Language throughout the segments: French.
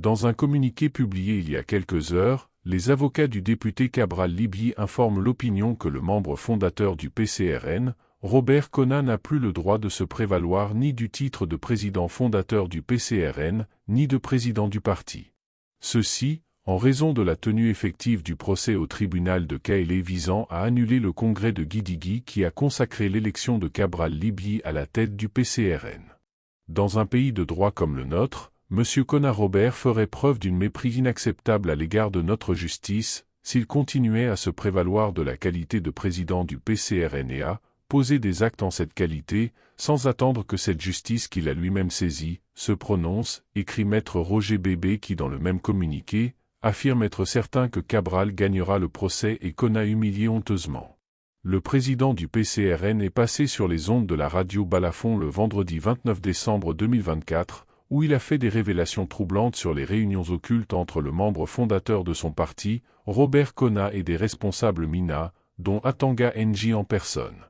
Dans un communiqué publié il y a quelques heures, les avocats du député Cabral Libye informent l'opinion que le membre fondateur du PCRN, Robert Kona, n'a plus le droit de se prévaloir ni du titre de président fondateur du PCRN, ni de président du parti. Ceci, en raison de la tenue effective du procès au tribunal de Kaélé visant à annuler le congrès de Guidigi qui a consacré l'élection de Cabral Libye à la tête du PCRN. Dans un pays de droit comme le nôtre, M. Kona Robert ferait preuve d'une mépris inacceptable à l'égard de notre justice, s'il continuait à se prévaloir de la qualité de président du PCRN et à poser des actes en cette qualité, sans attendre que cette justice qu'il a lui-même saisie se prononce, écrit Maître Roger Bébé qui dans le même communiqué, affirme être certain que Cabral gagnera le procès et Kona humilié honteusement. Le président du PCRN est passé sur les ondes de la radio Balafon le vendredi 29 décembre 2024, où il a fait des révélations troublantes sur les réunions occultes entre le membre fondateur de son parti, Robert Kona, et des responsables MINA, dont Atanga NJ en personne.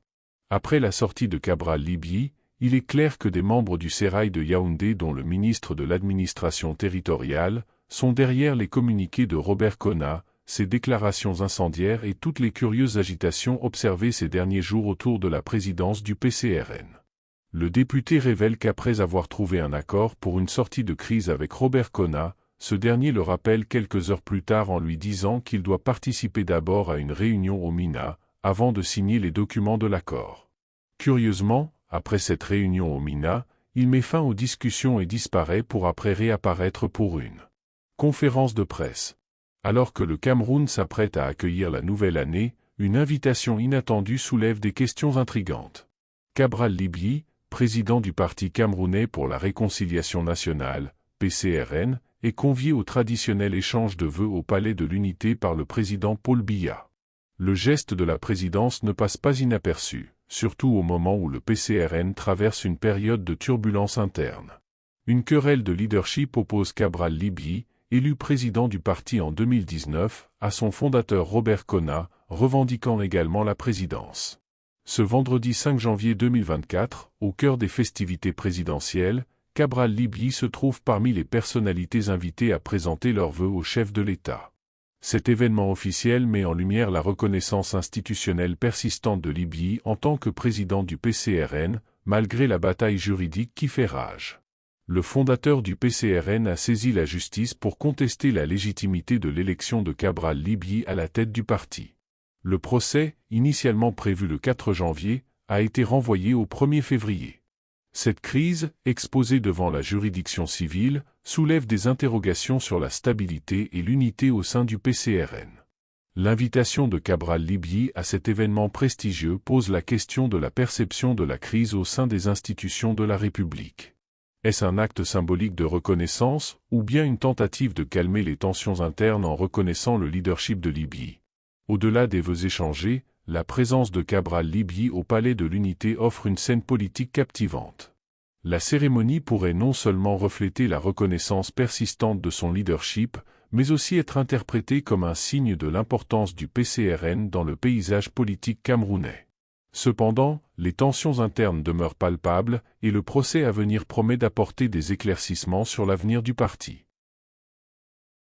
Après la sortie de Cabral Libye, il est clair que des membres du Sérail de Yaoundé, dont le ministre de l'administration territoriale, sont derrière les communiqués de Robert Kona, ses déclarations incendiaires et toutes les curieuses agitations observées ces derniers jours autour de la présidence du PCRN. Le député révèle qu'après avoir trouvé un accord pour une sortie de crise avec Robert Kona, ce dernier le rappelle quelques heures plus tard en lui disant qu'il doit participer d'abord à une réunion au MINA, avant de signer les documents de l'accord. Curieusement, après cette réunion au MINA, il met fin aux discussions et disparaît pour après réapparaître pour une conférence de presse. Alors que le Cameroun s'apprête à accueillir la nouvelle année, une invitation inattendue soulève des questions intrigantes. Cabral Libye, président du Parti camerounais pour la réconciliation nationale, PCRN, est convié au traditionnel échange de vœux au Palais de l'Unité par le président Paul Biya. Le geste de la présidence ne passe pas inaperçu, surtout au moment où le PCRN traverse une période de turbulence interne. Une querelle de leadership oppose Cabral Libye, élu président du parti en 2019, à son fondateur Robert Kona, revendiquant également la présidence. Ce vendredi 5 janvier 2024, au cœur des festivités présidentielles, Cabral Libye se trouve parmi les personnalités invitées à présenter leurs vœux au chef de l'État. Cet événement officiel met en lumière la reconnaissance institutionnelle persistante de Libye en tant que président du PCRN, malgré la bataille juridique qui fait rage. Le fondateur du PCRN a saisi la justice pour contester la légitimité de l'élection de Cabral Libye à la tête du parti. Le procès, initialement prévu le 4 janvier, a été renvoyé au 1er février. Cette crise, exposée devant la juridiction civile, soulève des interrogations sur la stabilité et l'unité au sein du PCRN. L'invitation de Cabral Libye à cet événement prestigieux pose la question de la perception de la crise au sein des institutions de la République. Est-ce un acte symbolique de reconnaissance, ou bien une tentative de calmer les tensions internes en reconnaissant le leadership de Libye? Au-delà des vœux échangés, la présence de Cabral Libye au Palais de l'Unité offre une scène politique captivante. La cérémonie pourrait non seulement refléter la reconnaissance persistante de son leadership, mais aussi être interprétée comme un signe de l'importance du PCRN dans le paysage politique camerounais. Cependant, les tensions internes demeurent palpables et le procès à venir promet d'apporter des éclaircissements sur l'avenir du parti.